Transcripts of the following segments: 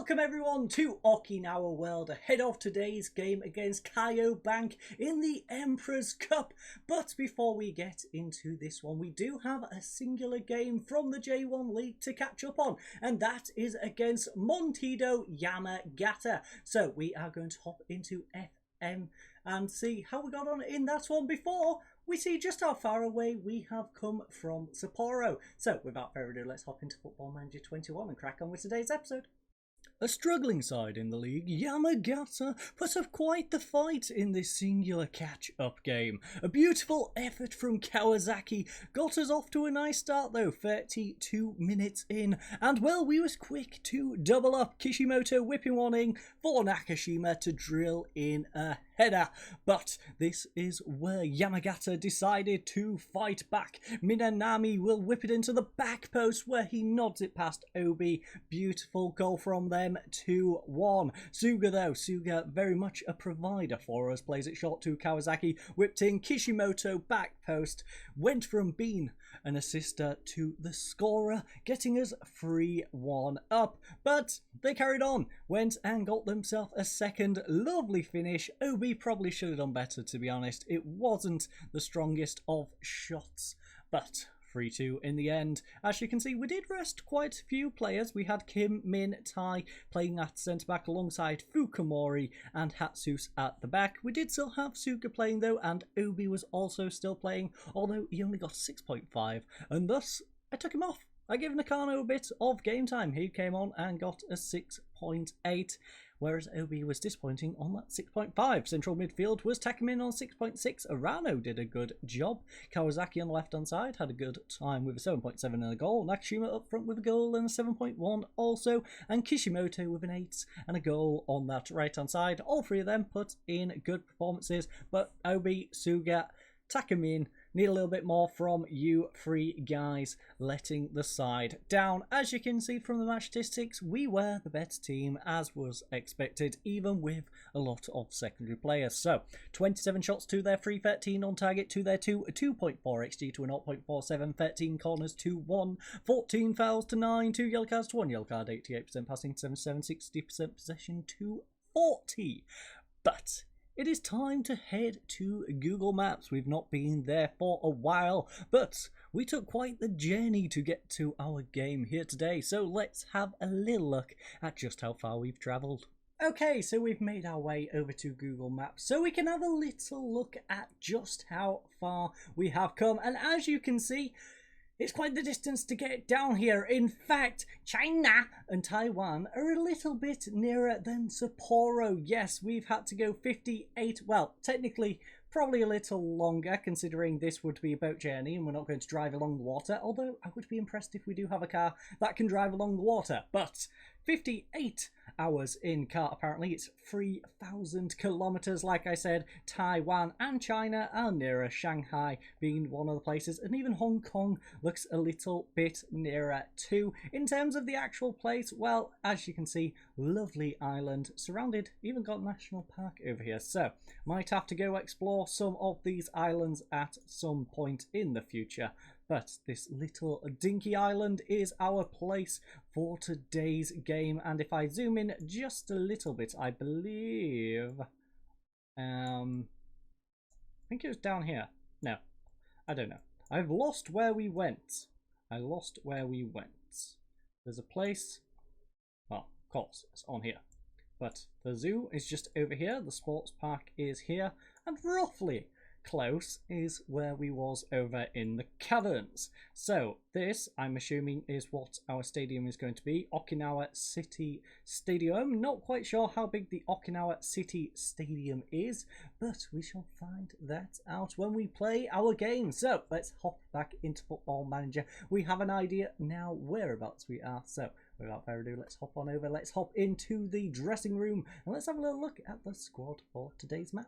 Welcome everyone to Okinawa World ahead of today's game against Kaiho Bank in the Emperor's Cup. But before we get into this one, we do have a singular game from the J1 League to catch up on, and that is against Montedio Yamagata. So we are going to hop into FM and see how we got on in that one before we see just how far away we have come from Sapporo. So without further ado, let's hop into Football Manager 21 and crack on with today's episode. A struggling side in the league, Yamagata put up quite the fight in this singular catch-up game. A beautiful effort from Kawasaki got us off to a nice start though, 32 minutes in, and well, we was quick to double up. Kishimoto whipping one in for Nakashima to drill in a header, but this is where Yamagata decided to fight back. Minanami will whip it into the back post where he nods it past Obi. Beautiful goal from them, 2-1. Suga though, Suga very much a provider for us, plays it short to Kawasaki, whipped in Kishimoto, back post, went from being an assister to the scorer, getting us 3-1 up, but they carried on, went and got themselves a second lovely finish. Obi probably should have done better, to be honest. It wasn't the strongest of shots, but 3-2 in the end. As you can see, we did rest quite a few players. We had Kim, Min, Tai playing at centre-back alongside Fukumori and Hatsus at the back. We did still have Suga playing though, and Obi was also still playing, although he only got 6.5, and thus I took him off. I gave Nakano a bit of game time. He came on and got a 6.8. Whereas Obi was disappointing on that 6.5. Central midfield was Takumin on 6.6. Arano did a good job. Kawasaki on the left-hand side had a good time with a 7.7 and a goal. Nakashima up front with a goal and a 7.1 also. And Kishimoto with an 8 and a goal on that right-hand side. All three of them put in good performances. But Obi, Suga, Takumin need a little bit more from you three guys, letting the side down. As you can see from the match statistics, we were the better team, as was expected, even with a lot of secondary players. So 27 shots to their 3, 13 on target to their 2, a 2.4 XG to a 0.47, 13 corners to 1, 14 fouls to 9, 2 yellow cards to 1 yellow card, 88% passing, 77, 60% possession to 40. But it is time to head to Google Maps. We've not been there for a while, but we took quite the journey to get to our game here today. So let's have a little look at just how far we've travelled. Okay, so we've made our way over to Google Maps so we can have a little look at just how far we have come. And as you can see, it's quite the distance to get down here. In fact, China and Taiwan are a little bit nearer than Sapporo. Yes, we've had to go 58, well, technically probably a little longer, considering this would be a boat journey and we're not going to drive along the water, although I would be impressed if we do have a car that can drive along the water. But 58 hours in car, apparently. It's 3,000 kilometers. Like I said, Taiwan and China are nearer, Shanghai being one of the places, and even Hong Kong looks a little bit nearer too. In terms of the actual place, well, as you can see, lovely island surrounded, even got a national park over here, so might have to go explore some of these islands at some point in the future. But this little dinky island is our place for today's game. And if I zoom in just a little bit, I believe, I think it was down here. No, I don't know. I've lost where we went. I lost where we went. There's a place, well, of course, it's on here. But the zoo is just over here. The sports park is here. And roughly close is where we was over in the caverns. So this, I'm assuming, is what our stadium is going to be. Okinawa City Stadium. Not quite sure how big the Okinawa City Stadium is, but we shall find that out when we play our game. So let's hop back into Football Manager. We have an idea now whereabouts we are. So without further ado, let's hop on over. Let's hop into the dressing room and let's have a little look at the squad for today's match.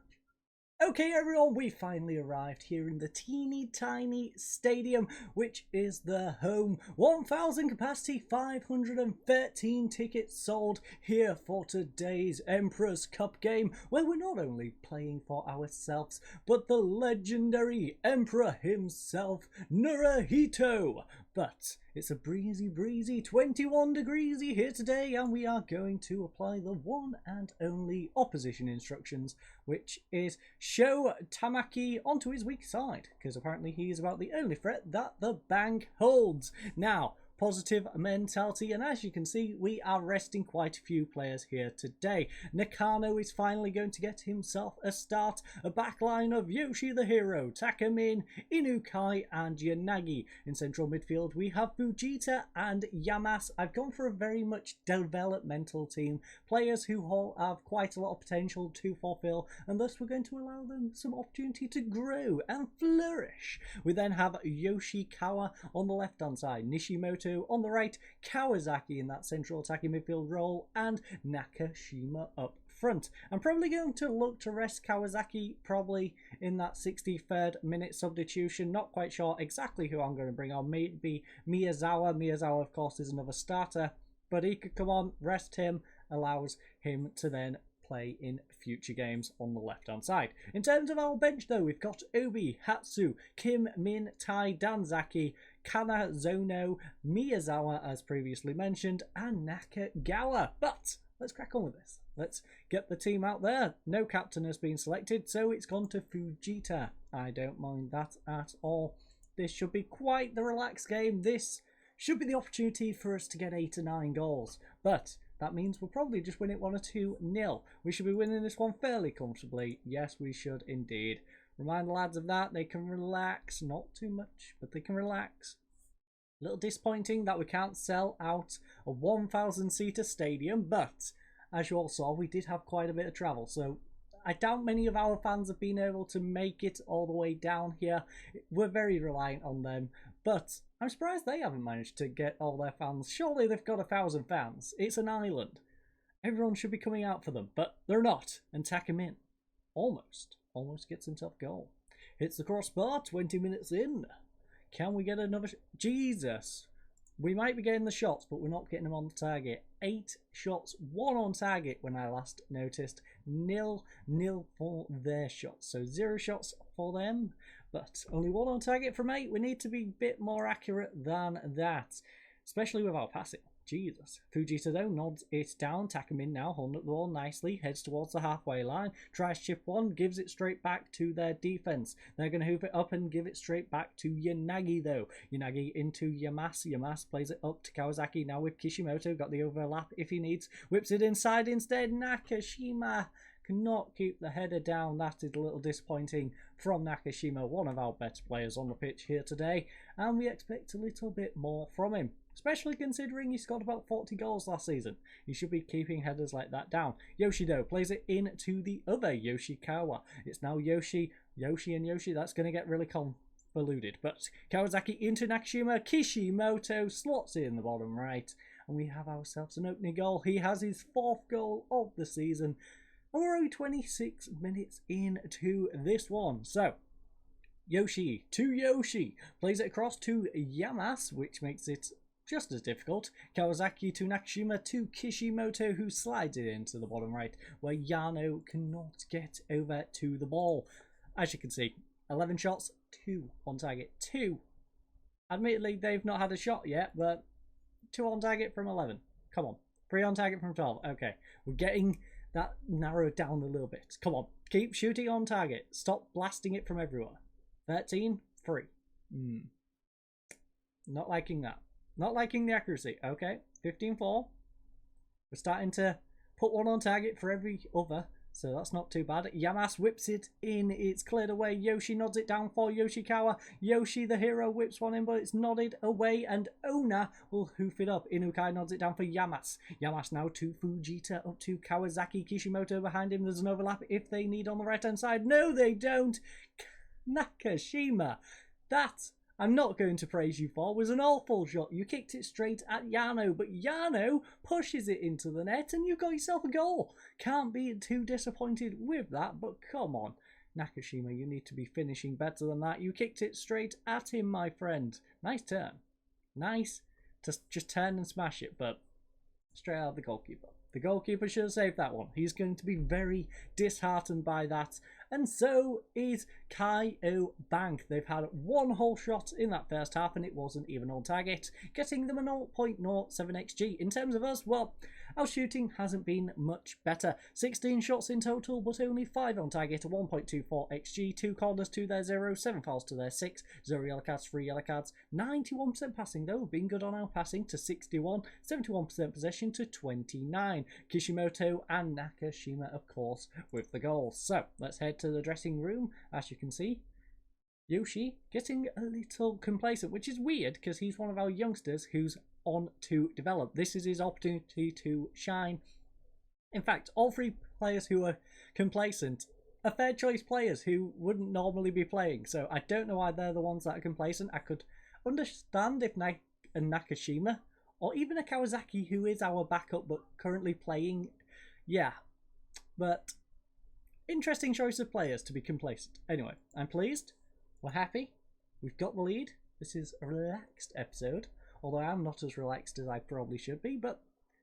Okay everyone, we finally arrived here in the teeny tiny stadium, which is the home. 1,000 capacity, 513 tickets sold here for today's Emperor's Cup game, where we're not only playing for ourselves, but the legendary Emperor himself, Naruhito. But it's a breezy 21 degrees here today, and we are going to apply the one and only opposition instructions, which is show Tamaki onto his weak side, because apparently he is about the only threat that the bank holds. Now, positive mentality, and as you can see, we are resting quite a few players here today. Nakano is finally going to get himself a start. A backline of Yoshi the Hero, Takamin, Inukai and Yanagi. In central midfield we have Fujita and Yamas. I've gone for a very much developmental team, players who all have quite a lot of potential to fulfill, and thus we're going to allow them some opportunity to grow and flourish. We then have Yoshikawa on the left hand side, Nishimoto on the right, Kawasaki in that central attacking midfield role, and Nakashima up front. I'm probably going to look to rest Kawasaki probably in that 63rd minute substitution. Not quite sure exactly who I'm going to bring on. Maybe Miyazawa. Miyazawa, of course, is another starter, but he could come on, rest him, allows him to then play in future games on the left hand side. In terms of our bench though, we've got Obi, Hatsu, Kim, Min, Tai, Danzaki, Kana, Zono, Miyazawa as previously mentioned, and Nakagawa. But let's crack on with this. Let's get the team out there. No captain has been selected, so it's gone to Fujita. I don't mind that at all. This should be quite the relaxed game. This should be the opportunity for us to get 8 or 9 goals, but that means we'll probably just win it 1 or 2-0. We should be winning this one fairly comfortably. Yes, we should indeed. Remind the lads of that. They can relax. Not too much, but they can relax. A little disappointing that we can't sell out a 1,000-seater stadium, but as you all saw, we did have quite a bit of travel. So I doubt many of our fans have been able to make it all the way down here. We're very reliant on them, but I'm surprised they haven't managed to get all their fans. Surely they've got 1,000 fans. It's an island. Everyone should be coming out for them, but they're not. And Takamin almost gets himself a goal. Hits the crossbar, 20 minutes in. Can we get another? Jesus. We might be getting the shots, but we're not getting them on the target. 8 shots, 1 on target when I last noticed. 0 for their shots. So 0 shots for them, but only 1 on target from 8. We need to be a bit more accurate than that, especially with our passing. Jesus. Fujita though nods it down. Takamin now holding up the ball nicely, heads towards the halfway line, tries chip one, gives it straight back to their defense. They're going to hoof it up and give it straight back to Yanagi though. Yanagi into Yamas. Yamas plays it up to Kawasaki now with Kishimoto. Got the overlap if he needs. Whips it inside instead. Nakashima cannot keep the header down. That is a little disappointing from Nakashima, one of our best players on the pitch here today, and we expect a little bit more from him, especially considering he scored about 40 goals last season. He should be keeping headers like that down. Yoshido plays it in to the other Yoshikawa. It's now Yoshi, and Yoshi. That's going to get really convoluted. But Kawasaki into Nakashima. Kishimoto slots it in the bottom right. And we have ourselves an opening goal. He has his 4th goal of the season. And we're only 26 minutes into this one. So, Yoshi to Yoshi. Plays it across to Yamas, which makes it just as difficult. Kawasaki to Nakashima to Kishimoto, who slides it into the bottom right, where Yano cannot get over to the ball. As you can see, 11 shots, 2 on target. 2. Admittedly, they've not had a shot yet, but 2 on target from 11. Come on. 3 on target from 12. Okay, we're getting that narrowed down a little bit. Come on, keep shooting on target. Stop blasting it from everywhere. 13, 3. Not liking that. Not liking the accuracy. Okay, 15-4. We're starting to put 1 on target for every other, so that's not too bad. Yamas whips it in. It's cleared away. Yoshi nods it down for Yoshikawa. Yoshi the Hero whips one in, but it's nodded away, and Ona will hoof it up. Inukai nods it down for Yamas. Yamas now to Fujita, up to Kawasaki. Kishimoto behind him. There's an overlap if they need on the right-hand side. No, they don't. Nakashima. That I'm not going to praise you for was an awful shot. You kicked it straight at Yano, but Yano pushes it into the net and you got yourself a goal. Can't be too disappointed with that, but come on. Nakashima, you need to be finishing better than that. You kicked it straight at him, my friend. Nice turn. Nice to just turn and smash it, but straight out of the goalkeeper. The goalkeeper should have saved that one. He's going to be very disheartened by that. and so is Kaiho Bank. They've had one whole shot in that first half, and it wasn't even on target, getting them a 0.07 XG. In terms of us, well, our shooting hasn't been much better. 16 shots in total, but only 5 on target, 1.24 XG, 2 corners to their 0, 7 fouls to their 6, 0 yellow cards, 3 yellow cards, 91% passing though, being good on our passing to 61, 71% possession to 29. Kishimoto and Nakashima, of course, with the goals. So let's head to the dressing room. As you can see, Yoshi getting a little complacent, which is weird because he's one of our youngsters who's on to develop. This is his opportunity to shine. In fact, all 3 players who are complacent are fair choice players who wouldn't normally be playing, so I don't know why they're the ones that are complacent. I could understand if Nakashima or even a Kawasaki, who is our backup but currently playing, yeah, but interesting choice of players to be complacent. Anyway, I'm pleased, we're happy, we've got the lead. This is a relaxed episode, although I'm not as relaxed as I probably should be, but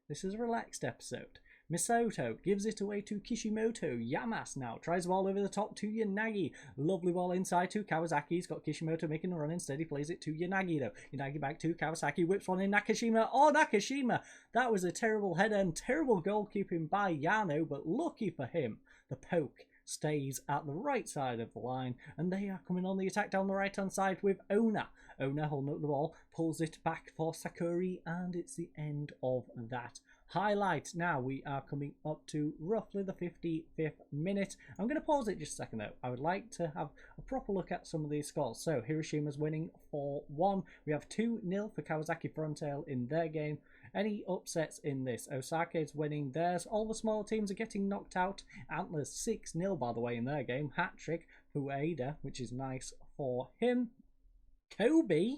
this is a relaxed episode. Misoto gives it away to Kishimoto. Yamas now tries the ball over the top to Yanagi. Lovely ball inside to Kawasaki. He's got Kishimoto making a run instead. He plays it to Yanagi though. Yanagi back to Kawasaki. Whips one in Nakashima. Oh, Nakashima! That was a terrible header and terrible goalkeeping by Yano, but lucky for him, the poke stays at the right side of the line, and they are coming on the attack down the right hand side with Ona. Ona holding up the ball, pulls it back for Sakuri, and it's the end of that highlight. Now we are coming up to roughly the 55th minute. I'm going to pause it just a second though. I would like to have a proper look at some of these scores. So Hiroshima's winning 4-1. We have 2-0 for Kawasaki Frontale in their game. Any upsets in this? Osaka's winning theirs. All the smaller teams are getting knocked out. Antlers 6-0 by the way in their game. Hat-trick for Ueda, which is nice for him. Kobe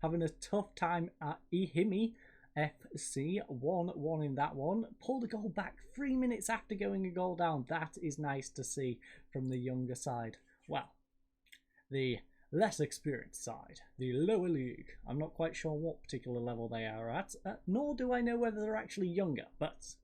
having a tough time at Ihimi FC, 1-1 in that one. Pulled a goal back 3 minutes after going a goal down. That is nice to see from the younger side. Well, the less experienced side, the lower league. I'm not quite sure what particular level they are at, nor do I know whether they're actually younger, but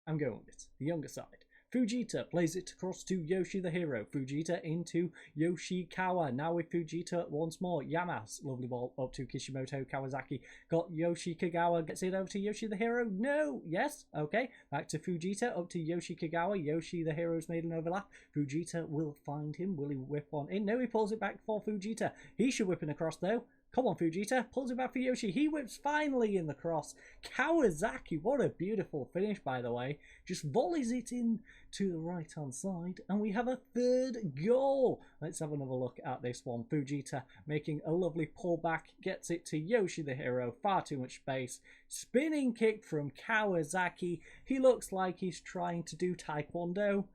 I'm going with it. The younger side. Fujita plays it across to Yoshi the Hero. Fujita into Yoshikawa. Now with Fujita once more. Yamas. Lovely ball up to Kishimoto. Kawasaki got Yoshikagawa. Gets it over to Yoshi the Hero. No. Yes. Okay. Back to Fujita. Up to Yoshikagawa. Yoshi the Hero's made an overlap. Fujita will find him. Will he whip one in? No, he pulls it back for Fujita. He should whip it across though. Come on, Fujita. Pulls it back for Yoshi. He whips finally in the cross. Kawasaki, what a beautiful finish, by the way. Just volleys it in to the right-hand side. And we have a 3rd goal. Let's have another look at this one. Fujita making a lovely pullback. Gets it to Yoshi the Hero. Far too much space. Spinning kick from Kawasaki. He looks like he's trying to do Taekwondo.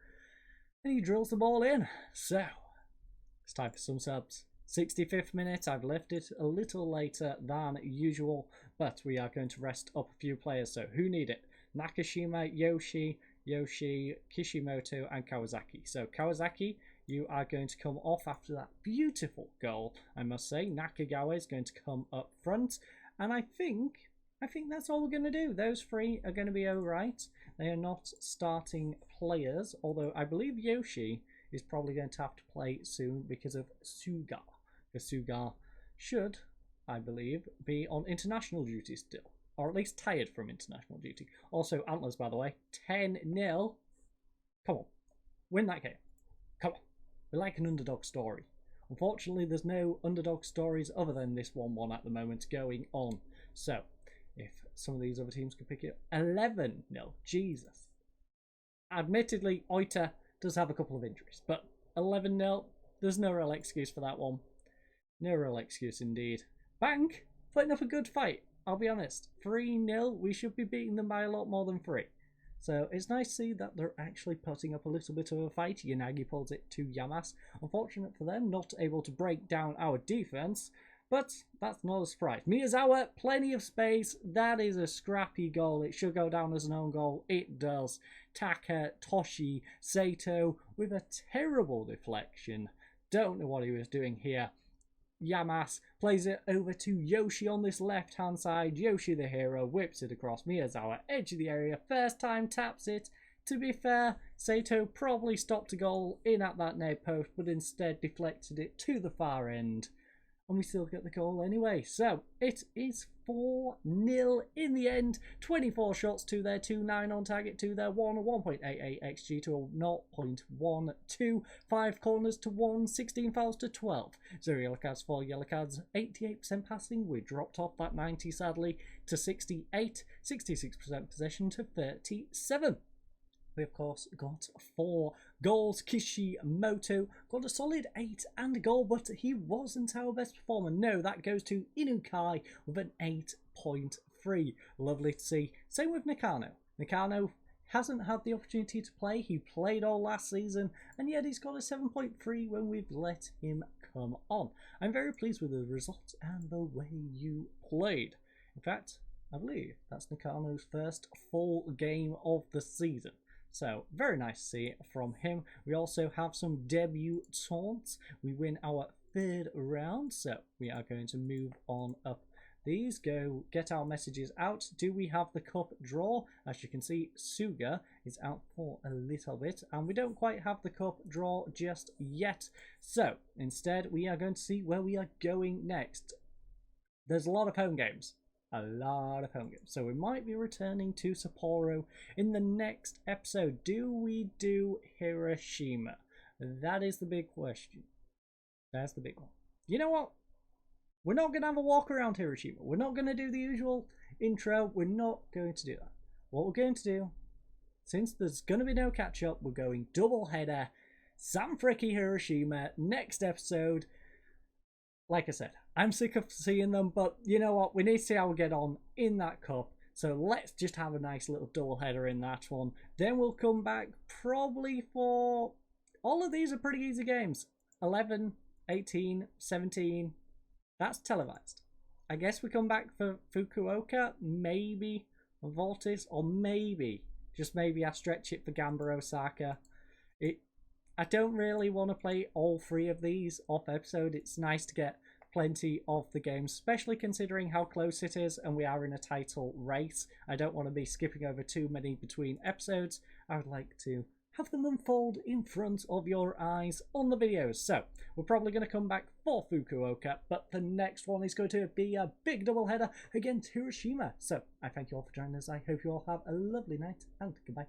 And he drills the ball in. So, it's time for some subs. 65th minute, I've left it a little later than usual, but we are going to rest up a few players. So who need it? Nakashima, Yoshi, Kishimoto and Kawasaki. So Kawasaki, you are going to come off after that beautiful goal, I must say. Nakagawa is going to come up front, and I think that's all we're going to do. Those 3 are going to be alright. They are not starting players, although I believe Yoshi is probably going to have to play soon because of Suga. Because Suga should, I believe, be on international duty still. Or at least tired from international duty. Also, Antlers, by the way, 10-0. Come on. Win that game. Come on. We like an underdog story. Unfortunately, there's no underdog stories other than this 1-1 at the moment going on. So, if some of these other teams could pick it up. 11-0. Jesus. Admittedly, Oita does have a couple of injuries. But 11-0, there's no real excuse for that one. No real excuse indeed. Bank, putting up a good fight. I'll be honest. 3-0, we should be beating them by a lot more than 3. So it's nice to see that they're actually putting up a little bit of a fight. Yanagi pulls it to Yamas. Unfortunate for them, not able to break down our defense. But that's not a surprise. Miyazawa, plenty of space. That is a scrappy goal. It should go down as an own goal. It does. Taka, Toshi, Sato with a terrible deflection. Don't know what he was doing here. Yamas plays it over to Yoshi on this left-hand side. Yoshi the Hero whips it across. Miyazawa, edge of the area. First time taps it. To be fair, Sato probably stopped a goal in at that near post, but instead deflected it to the far end. And we still get the goal anyway. So it is 4-0 in the end. 24 shots to their 2, 9 on target to their 1, 1.88 XG to a 0.12, 5 corners to 1, 16 fouls to 12. 0 yellow cards, 4 yellow cards, 88% passing. We dropped off that 90 sadly to 68, 66% possession to 37. We, of course, got 4 goals. Kishimoto got a solid 8 and a goal, but he wasn't our best performer. No, that goes to Inukai with an 8.3. Lovely to see. Same with Nakano. Nakano hasn't had the opportunity to play. He played all last season, and yet he's got a 7.3 when we've let him come on. I'm very pleased with the result and the way you played. In fact, I believe that's Nakano's first full game of the season. So, very nice to see it from him. We also have some debutants. We win our 3rd round, so we are going to move on up these. Go get our messages out. Do we have the cup draw? As you can see, Suga is out for a little bit, and we don't quite have the cup draw just yet. So, instead, we are going to see where we are going next. There's a lot of home games. A lot of home games. So we might be returning to Sapporo in the next episode. Do we do Hiroshima? That is the big question. That's the big one. You know what? We're not going to have a walk around Hiroshima. We're not going to do the usual intro. We're not going to do that. What we're going to do, since there's going to be no catch up, we're going double header. Sanfrecce Hiroshima next episode. Like I said, I'm sick of seeing them, but you know what? We need to see how we get on in that cup. So let's just have a nice little double header in that one. Then we'll come back probably for... All of these are pretty easy games. 11, 18, 17. That's televised. I guess we come back for Fukuoka, maybe Voltis, or maybe, just maybe I stretch it for Gamba Osaka. I don't really want to play all 3 of these off episode. It's nice to get plenty of the games, especially considering how close it is and we are in a title race. I don't want to be skipping over too many between episodes. I would like to have them unfold in front of your eyes on the videos. So we're probably going to come back for Fukuoka, but the next one is going to be a big double header against Hiroshima. So I thank you all for joining us. I hope you all have a lovely night, and goodbye.